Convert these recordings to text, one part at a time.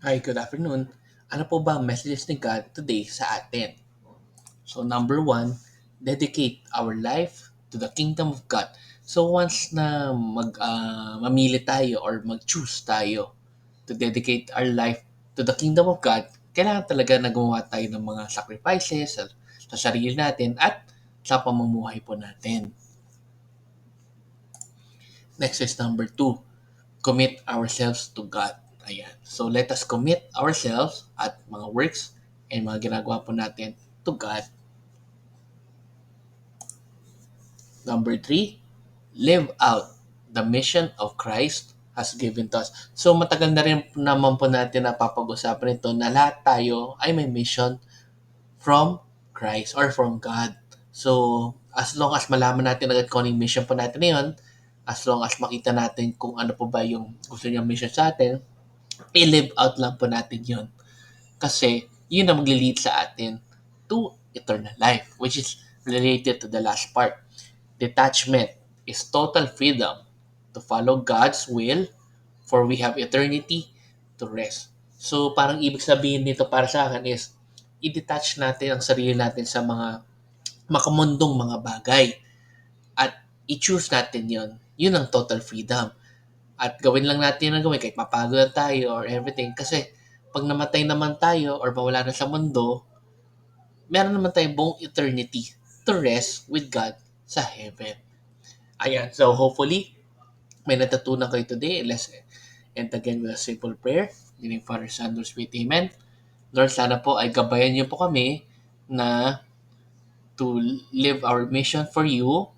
Hi, good afternoon. Ano po ba ang messages ni God today sa atin? So number one, dedicate our life to the kingdom of God. So once na mamili tayo or mag-choose tayo to dedicate our life to the kingdom of God, kailangan talaga na gumawa tayo ng mga sacrifices sa sarili natin at sa pamumuhay po natin. Next is number two, commit ourselves to God. Ayan. So let us commit ourselves at mga works and mga ginagawa po natin to God. Number three, live out the mission of Christ has given to us. So matagal na rin naman po natin napapag-usapan ito na lahat tayo ay may mission from Christ or from God. So as long as malaman natin agad kung ano yung mission po natin na yun, as long as makita natin kung ano po ba yung gusto niyang mission sa atin, i-live out lang po natin yun. Kasi yun ang magle-lead sa atin to eternal life, which is related to the last part. Detachment is total freedom to follow God's will, for we have eternity to rest. So parang ibig sabihin nito para sa akin is i-detach natin ang sarili natin sa mga makamundong mga bagay at i-choose natin yon. Yun ang total freedom. At gawin lang natin ang gawin kahit mapagod tayo or everything. Kasi pag namatay naman tayo or mawala na sa mundo, meron naman tayong buong eternity to rest with God sa heaven. Ayan, so hopefully, may natutunan kayo today. Let's end again with a simple prayer. In the name of Father, Son, Holy Spirit, Amen. Lord, sana po ay gabayan niyo po kami na to live our mission for you,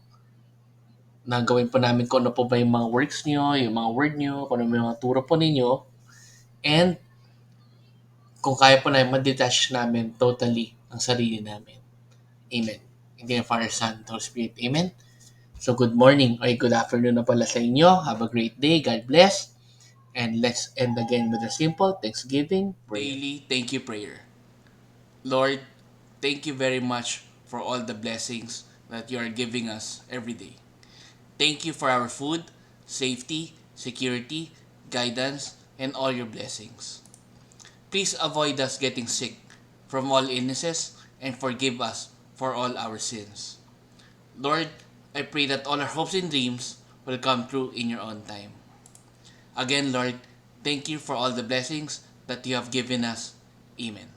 na gawin po namin kung ano po ba yung mga works niyo, yung mga word niyo, kung ano yung mga turo po ninyo, and kung kaya po namin ma-detach namin totally ang sarili namin. Amen. In the name of Father, Son, Holy Spirit. Amen. So good morning or good afternoon na pala sa inyo. Have a great day. God bless. And let's end again with a simple Thanksgiving prayer. Daily thank you prayer. Lord, thank you very much for all the blessings that you are giving us every day. Thank you for our food, safety, security, guidance, and all your blessings. Please avoid us getting sick from all illnesses and forgive us for all our sins. Lord, I pray that all our hopes and dreams will come true in your own time. Again, Lord, thank you for all the blessings that you have given us. Amen.